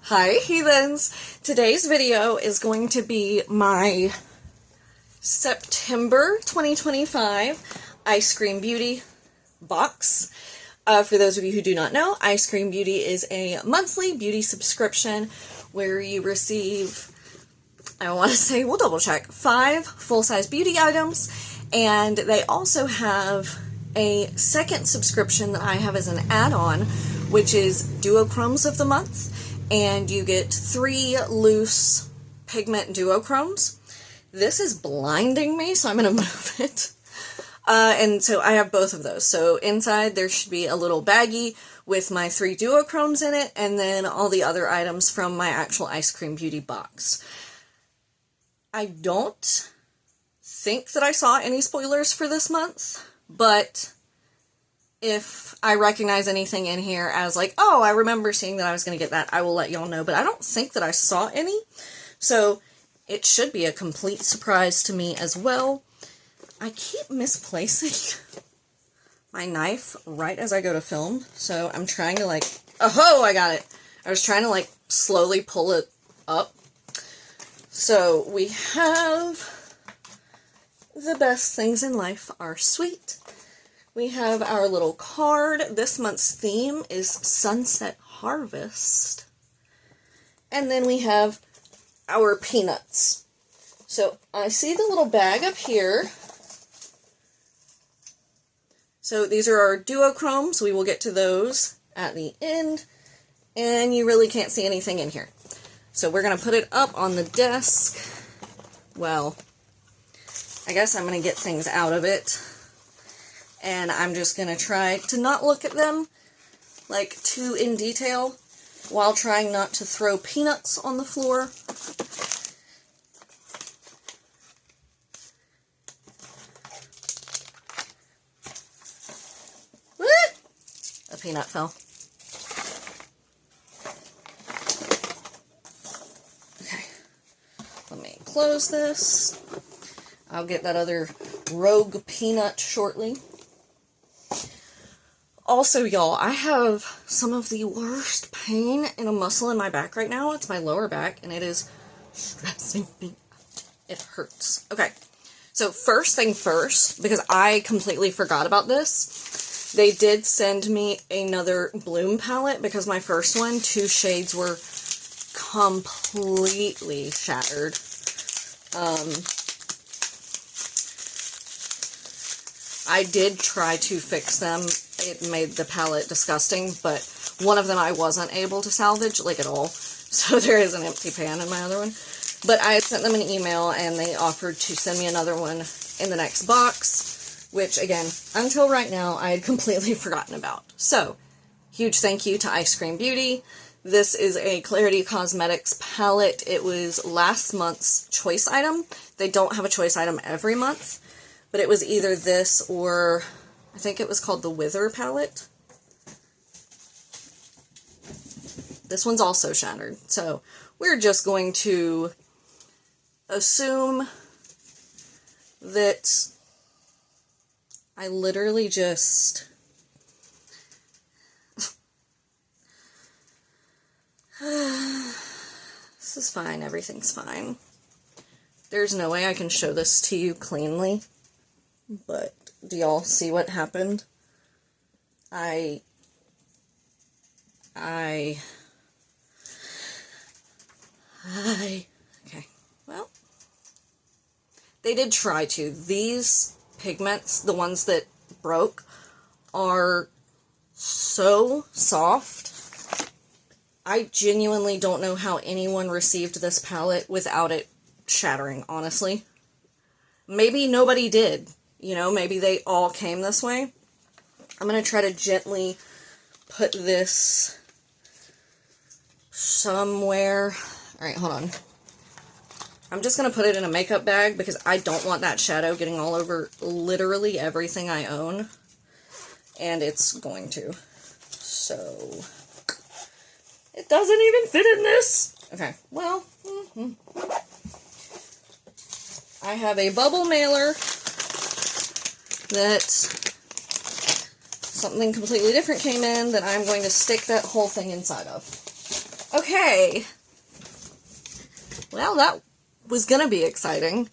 Hi heathens! Today's video is going to be my September 2025 Ice Cream Beauty box. For those of you who do not know, Ice Cream Beauty is a monthly beauty subscription where you receive, I want to say, we'll double check, 5 full-size beauty items, and they also have a second subscription that I have as an add-on, which is duochromes of the month. And you get 3 loose pigment duochromes. This is blinding me, so I'm going to move it. And so I have both of those. So inside there should be a little baggie with my 3 duochromes in it, and then all the other items from my actual Ice Cream Beauty box. I don't think that I saw any spoilers for this month, but if I recognize anything in here as like, oh, I remember seeing that I was going to get that, I will let y'all know. But I don't think that I saw any. So it should be a complete surprise to me as well. I keep misplacing my knife right as I go to film. So I'm trying to like, oh, I got it. I was trying to like slowly pull it up. So we have the best things in life are sweet. We have our little card. This month's theme is Sunset Harvest. And then we have our peanuts. So I see the little bag up here. So these are our duochromes. We will get to those at the end. And you really can't see anything in here. So we're going to put it up on the desk. Well, I guess I'm going to get things out of it. And I'm just going to try to not look at them, like, too in detail, while trying not to throw peanuts on the floor. A peanut fell. Okay. Let me close this. I'll get that other rogue peanut shortly. Also, y'all, I have some of the worst pain in a muscle in my back right now. It's my lower back, and it is stressing me out. It hurts. Okay, so first thing first, because I completely forgot about this, they did send me another Bloom palette, because my first one, 2 shades were completely shattered. I did try to fix them. It made the palette disgusting, but one of them I wasn't able to salvage, like, at all. So there is an empty pan in my other one. But I had sent them an email, and they offered to send me another one in the next box, which, again, until right now, I had completely forgotten about. So, huge thank you to Ice Cream Beauty. This is a Clarity Cosmetics palette. It was last month's choice item. They don't have a choice item every month, but it was either this or I think it was called the Wither palette. This one's also shattered. So we're just going to assume that I literally just this is fine. Everything's fine. There's no way I can show this to you cleanly, but do y'all see what happened? Okay. Well, they did try to. These pigments, the ones that broke, are so soft. I genuinely don't know how anyone received this palette without it shattering, honestly. Maybe nobody did. You know, maybe they all came this way. I'm going to try to gently put this somewhere. Alright, hold on. I'm just going to put it in a makeup bag because I don't want that shadow getting all over literally everything I own. And it's going to. So, it doesn't even fit in this. Okay, well, I have a bubble mailer that something completely different came in that I'm going to stick that whole thing inside of. Okay. Well, that was gonna be exciting.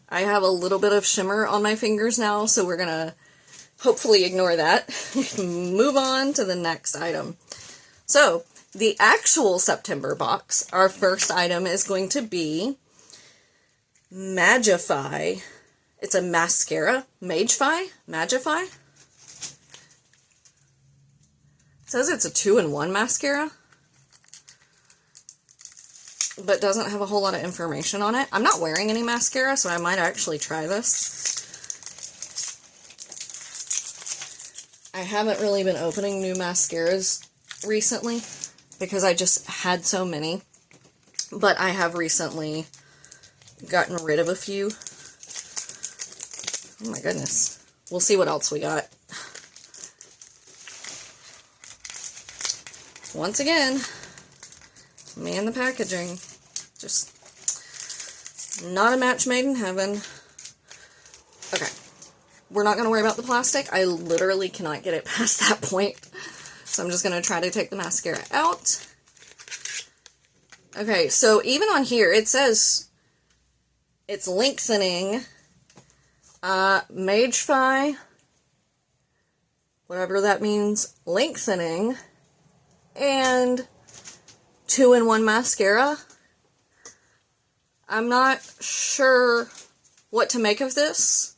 I have a little bit of shimmer on my fingers now, so we're gonna hopefully ignore that. Move on to the next item. So, the actual September box, our first item is going to be Magify. It's a mascara. Magify? Magify? It says it's a 2-in-1 mascara, but doesn't have a whole lot of information on it. I'm not wearing any mascara, so I might actually try this. I haven't really been opening new mascaras recently because I just had so many, but I have recently gotten rid of a few. Oh my goodness. We'll see what else we got. Once again, me and the packaging. Just not a match made in heaven. Okay. We're not going to worry about the plastic. I literally cannot get it past that point. So I'm just going to try to take the mascara out. Okay, so even on here, it says it's lengthening, Magify, whatever that means, lengthening, and 2-in-1 mascara. I'm not sure what to make of this.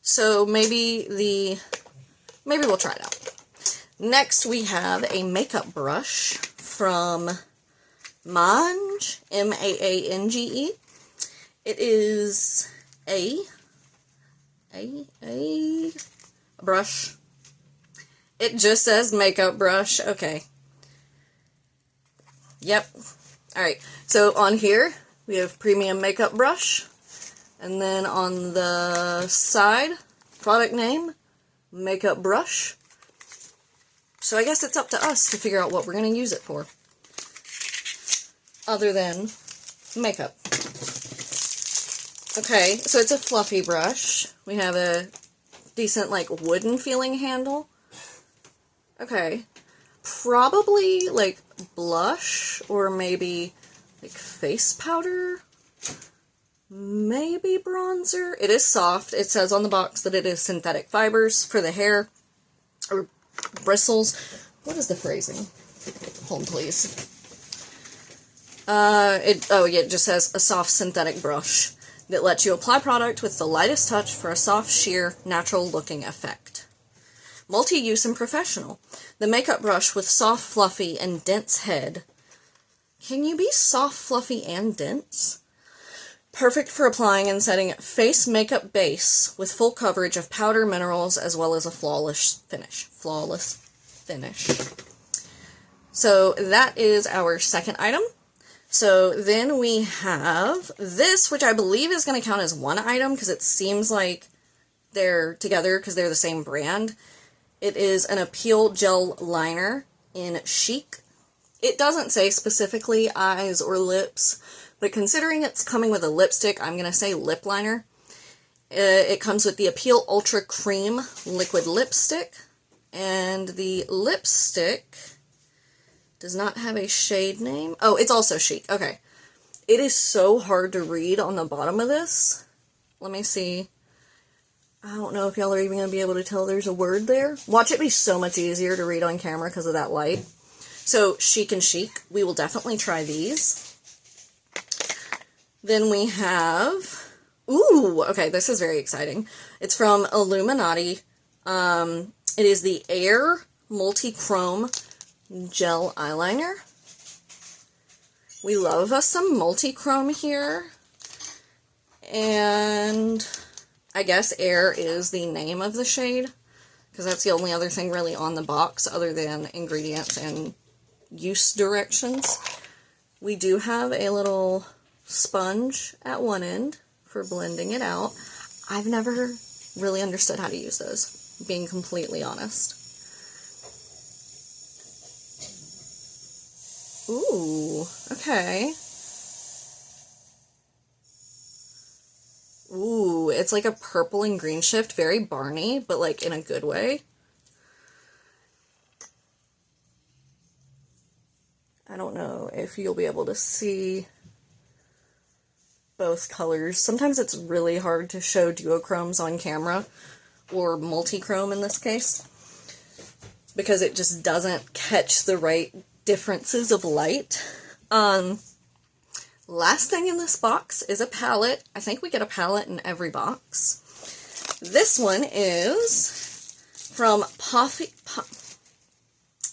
So maybe we'll try it out. Next we have a makeup brush from Mange, M-A-A-N-G-E. It is a brush. It just says makeup brush. Okay. Yep. Alright, so on here we have premium makeup brush. And then on the side, product name, makeup brush. So I guess it's up to us to figure out what we're going to use it for. Other than makeup. Okay, so it's a fluffy brush. We have a decent, like, wooden feeling handle. Okay. Probably, like, blush or maybe, like, face powder. Maybe bronzer. It is soft. It says on the box that it is synthetic fibers for the hair or bristles. What is the phrasing? Hold on, please. It just says a soft synthetic brush that lets you apply product with the lightest touch for a soft, sheer, natural-looking effect. Multi-use and professional. The makeup brush with soft, fluffy, and dense head. Can you be soft, fluffy, and dense? Perfect for applying and setting face makeup base with full coverage of powder, minerals, as well as a flawless finish. So that is our second item. So then we have this, which I believe is going to count as one item because it seems like they're together because they're the same brand. It is an Appeal Gel Liner in Chic. It doesn't say specifically eyes or lips, but considering it's coming with a lipstick, I'm going to say lip liner. It comes with the Appeal Ultra Cream Liquid Lipstick, and the lipstick does not have a shade name. Oh, it's also Chic. Okay. It is so hard to read on the bottom of this. Let me see. I don't know if y'all are even going to be able to tell there's a word there. Watch it be so much easier to read on camera because of that light. So, Chic and Chic. We will definitely try these. Then we have... Ooh! Okay, this is very exciting. It's from Illuminati. It is the Air Multi-Chrome Gel Eyeliner. We love us some multi-chrome here. And I guess Air is the name of the shade, because that's the only other thing really on the box other than ingredients and use directions. We do have a little sponge at one end for blending it out. I've never really understood how to use those, being completely honest. Ooh, okay. Ooh, it's like a purple and green shift, very Barney, but like in a good way. I don't know if you'll be able to see both colors. Sometimes it's really hard to show duochromes on camera, or multichrome in this case, because it just doesn't catch the right differences of light. Last thing in this box is a palette. I think we get a palette in every box. This one is from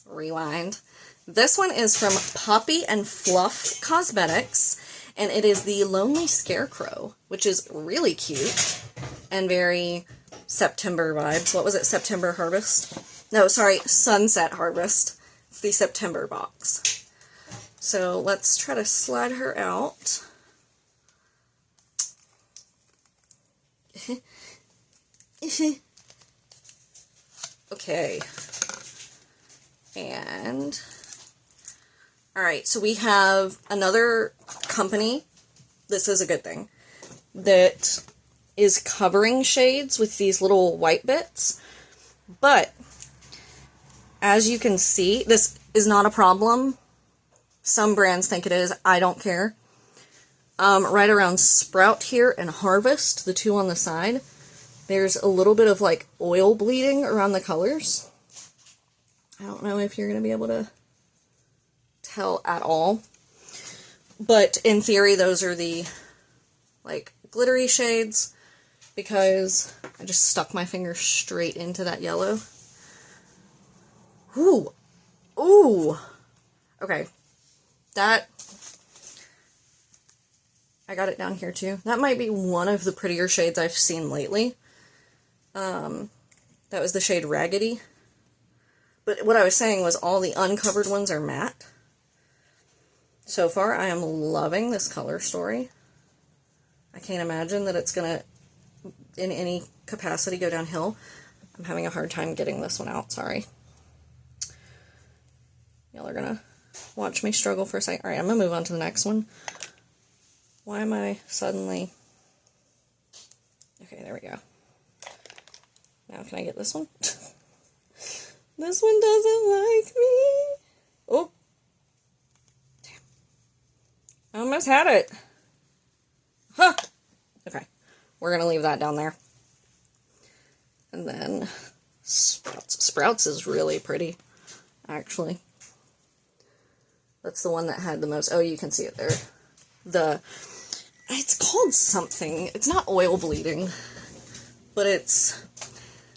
Rewind. This one is from Poppy and Fluff Cosmetics, and it is the Lonely Scarecrow, which is really cute and very September vibes. What was it? September Harvest? No, sorry, Sunset Harvest. It's the September box. So let's try to slide her out. Okay. And, alright, so we have another company, this is a good thing, that is covering shades with these little white bits, but as you can see, this is not a problem. Some brands think it is, I don't care. Right around Sprout here and Harvest, the two on the side, there's a little bit of like oil bleeding around the colors. I don't know if you're going to be able to tell at all, but in theory those are the like glittery shades, because I just stuck my finger straight into that yellow. Ooh, ooh, okay, that, I got it down here too. That might be one of the prettier shades I've seen lately. That was the shade Raggedy. But what I was saying was all the uncovered ones are matte. So far, I am loving this color story. I can't imagine that it's going to, in any capacity, go downhill. I'm having a hard time getting this one out, sorry. Y'all are going to watch me struggle for a second. Alright, I'm going to move on to the next one. Why am I suddenly... Okay, there we go. Now can I get this one? This one doesn't like me. Oh. Damn. I almost had it. Huh. Okay. We're going to leave that down there. And then Sprouts. Sprouts is really pretty, actually. That's the one that had the most... Oh, you can see it there. It's called something. It's not oil bleeding, but it's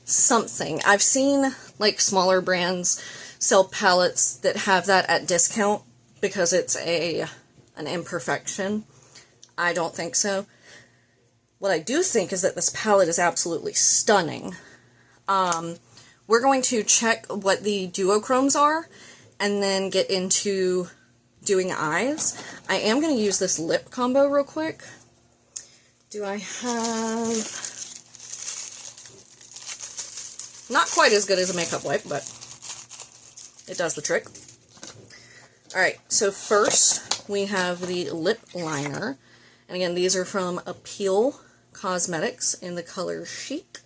something. I've seen like smaller brands sell palettes that have that at discount because it's an imperfection. I don't think so. What I do think is that this palette is absolutely stunning. We're going to check what the duochromes are and then get into doing eyes. I am going to use this lip combo real quick. Do I have... Not quite as good as a makeup wipe, but it does the trick. Alright, so first we have the lip liner. And again, these are from Appeal Cosmetics in the color Chic.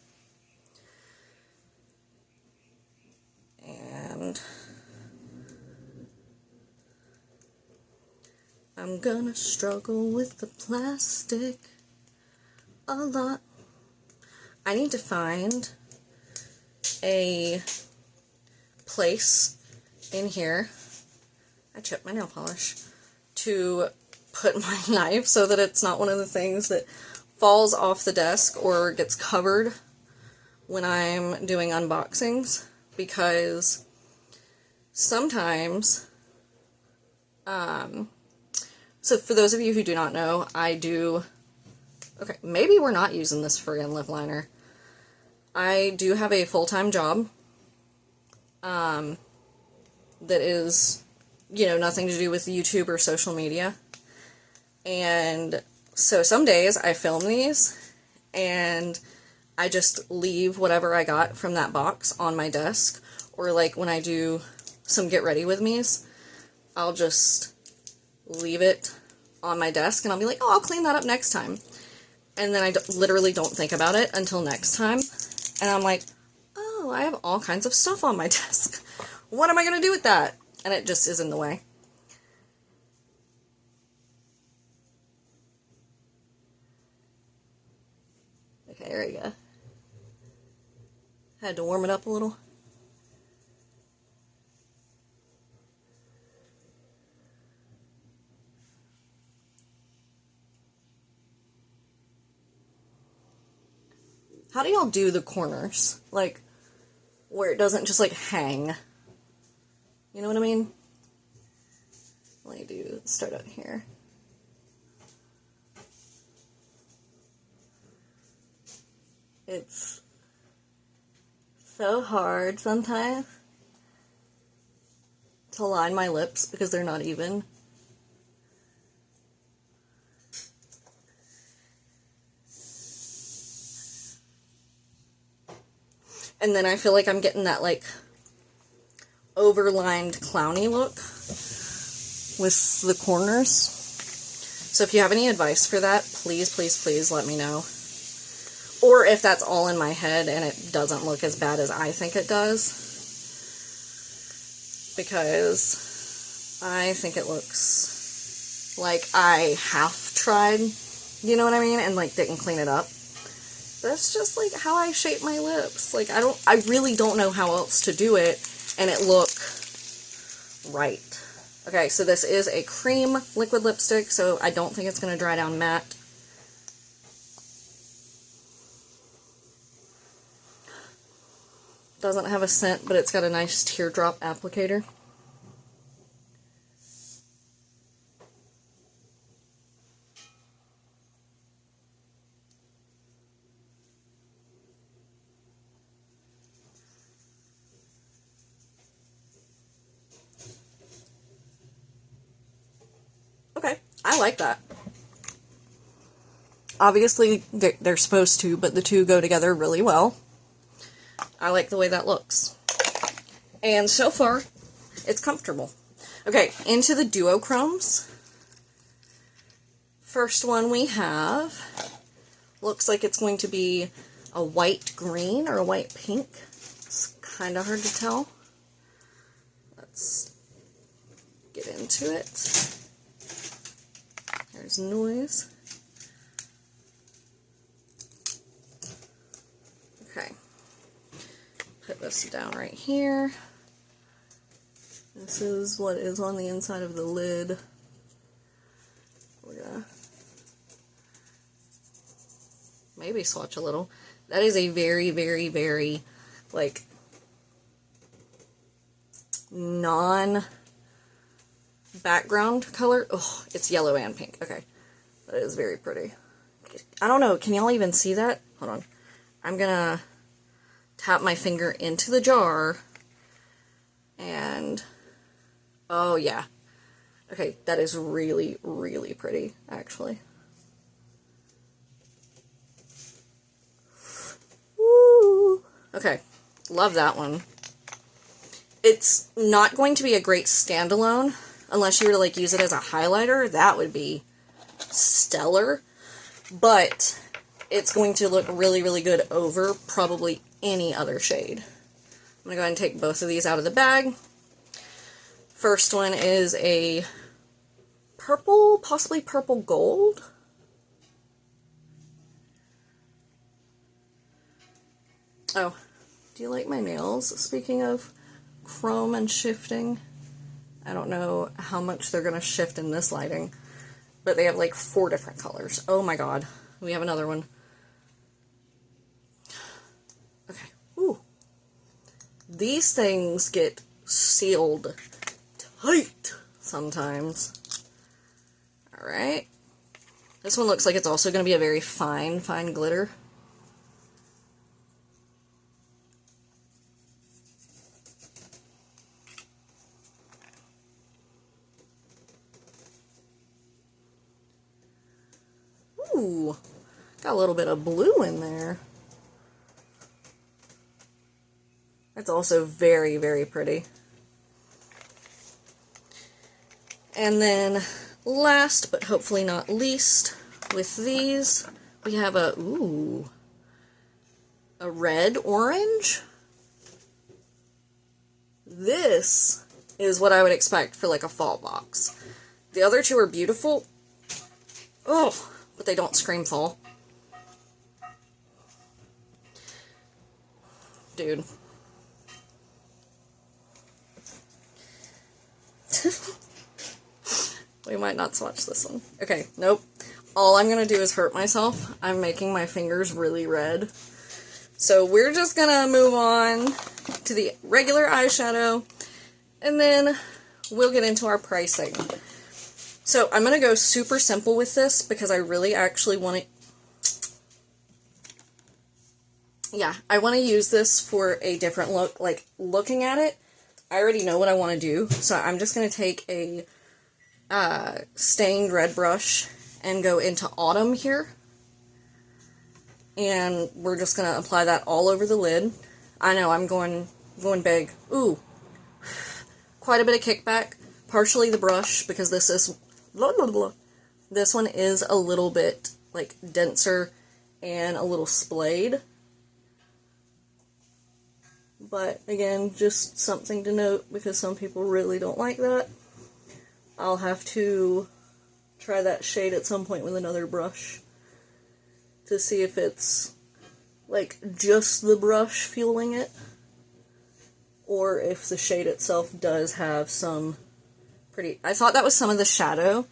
And I'm gonna struggle with the plastic a lot. I need to find a place in here, I chipped my nail polish, to put my knife so that it's not one of the things that falls off the desk or gets covered when I'm doing unboxings, because sometimes, so for those of you who do not know, I do, okay, maybe we're not using this friggin' lip liner. I do have a full-time job that is, you know, nothing to do with YouTube or social media. And so some days I film these and I just leave whatever I got from that box on my desk. Or like when I do some get ready with me's, I'll just leave it on my desk and I'll be like, oh, I'll clean that up next time. And then I literally don't think about it until next time. And I'm like, oh, I have all kinds of stuff on my desk. What am I going to do with that? And it just is in the way. There we go. Had to warm it up a little. How do y'all do the corners? Like, where it doesn't just, like, hang. You know what I mean? Let me start out here. It's so hard sometimes to line my lips because they're not even. And then I feel like I'm getting that, like, overlined clowny look with the corners. So if you have any advice for that, please, please, please let me know. Or if that's all in my head and it doesn't look as bad as I think it does. Because I think it looks like I half tried, you know what I mean? And, like, didn't clean it up. That's just, like, how I shape my lips. Like, I really don't know how else to do it and it look right. Okay, so this is a cream liquid lipstick, so I don't think it's going to dry down matte. Doesn't have a scent, but it's got a nice teardrop applicator. Okay, I like that. Obviously, they're supposed to, but the two go together really well. I like the way that looks. And so far, it's comfortable. Okay, into the duochromes. First one we have looks like it's going to be a white green or a white pink. It's kind of hard to tell. Let's get into it. There's noise. Okay. Put this down right here. This is what is on the inside of the lid. We're gonna maybe swatch a little. That is a very, very, very, like, non-background color. Oh, it's yellow and pink. Okay. That is very pretty. I don't know. Can y'all even see that? Hold on. I'm gonna tap my finger into the jar and oh yeah. Okay, that is really, really pretty, actually. Woo! Okay, love that one. It's not going to be a great standalone unless you were to, like, use it as a highlighter. That would be stellar. But it's going to look really, really good over probably any other shade. I'm going to go ahead and take both of these out of the bag. First one is a purple, possibly purple gold. Oh, do you like my nails? Speaking of chrome and shifting, I don't know how much they're going to shift in this lighting, but they have like 4 different colors. Oh my god, we have another one. Okay, ooh. These things get sealed tight sometimes. Alright. This one looks like it's also going to be a very fine, fine glitter. Ooh, got a little bit of blue in there. That's also very, very pretty. And then last, but hopefully not least, with these, we have a red orange. This is what I would expect for like a fall box. The other two are beautiful. Oh, but they don't scream fall. Dude. We might not swatch this one. Okay, nope. All I'm gonna do is hurt myself. I'm making my fingers really red. So we're just gonna move on to the regular eyeshadow, and then we'll get into our pricing. So I'm gonna go super simple with this because I really actually want to, yeah, I want to use this for a different look. Like, looking at it, I already know what I want to do, so I'm just gonna take a stained red brush and go into Autumn here. And we're just going to apply that all over the lid. I know, I'm going big. Ooh. Quite a bit of kickback. Partially the brush, because this is... Blah, blah, blah. This one is a little bit, like, denser and a little splayed. But, again, just something to note, because some people really don't like that. I'll have to try that shade at some point with another brush to see if it's, like, just the brush fueling it, or if the shade itself does have some pretty... I thought that was some of the shadow.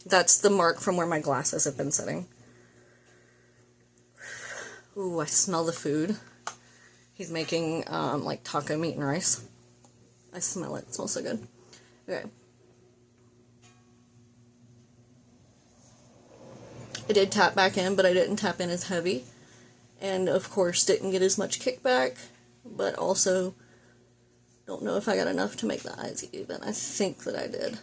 That's the mark from where my glasses have been sitting. Ooh, I smell the food. He's making, like, taco meat and rice. I smell it. It smells so good. Okay. I did tap back in, but I didn't tap in as heavy. And, of course, didn't get as much kickback. But also, don't know if I got enough to make the eyes even. I think that I did.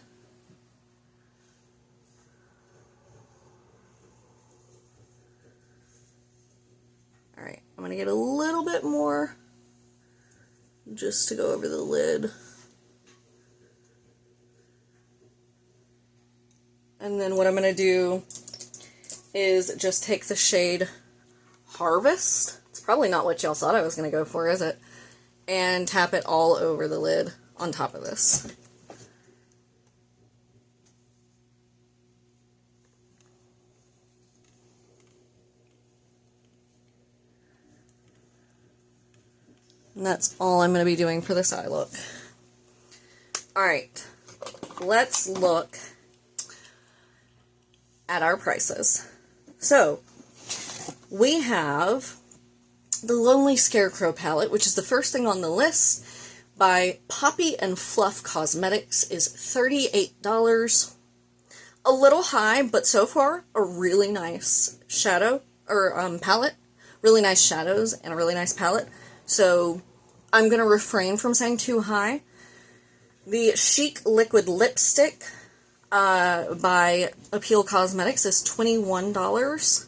Alright, I'm going to get a little bit more just to go over the lid. And then what I'm going to do is just take the shade Harvest. It's probably not what y'all thought I was going to go for, is it? And tap it all over the lid on top of this. And that's all I'm going to be doing for this eye look. Alright, let's look at our prices. So, we have the Lonely Scarecrow palette, which is the first thing on the list, by Poppy and Fluff Cosmetics, is $38. A little high, but so far, a really nice shadow, or palette. Really nice shadows and a really nice palette. So, I'm going to refrain from saying too high. The Chic Liquid Lipstick by Appeal Cosmetics is $21.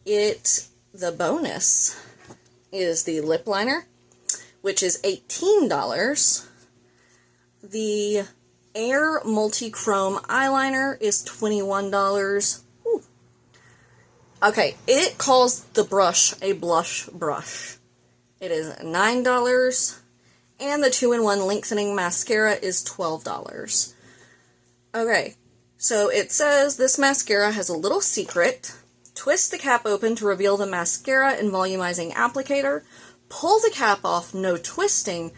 The bonus is the lip liner, which is $18. The Air Multi-Chrome eyeliner is $21. Ooh. Okay, it calls the brush a blush brush. It is $9. And the 2-in-1 lengthening mascara is $12. Okay, so it says this mascara has a little secret. Twist the cap open to reveal the mascara and volumizing applicator. Pull the cap off, no twisting,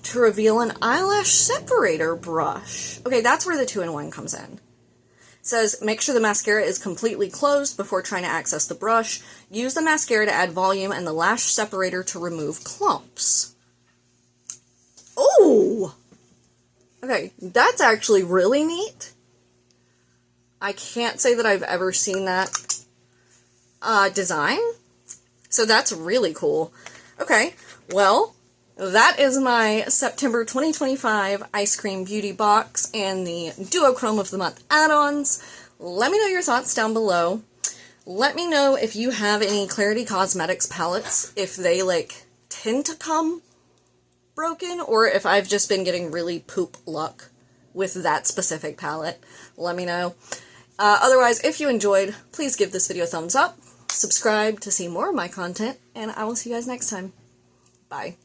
to reveal an eyelash separator brush. Okay, that's where the 2-in-1 comes in. It says, make sure the mascara is completely closed before trying to access the brush. Use the mascara to add volume and the lash separator to remove clumps. Oh! Okay, that's actually really neat. I can't say that I've ever seen that design. So that's really cool. Okay, well, that is my September 2025 Ice Cream Beauty box and the Duochrome of the Month add-ons. Let me know your thoughts down below. Let me know if you have any Clarity Cosmetics palettes, if they, like, tend to come broken, or if I've just been getting really poop luck with that specific palette. Let me know. Otherwise, if you enjoyed, please give this video a thumbs up, subscribe to see more of my content, and I will see you guys next time. Bye.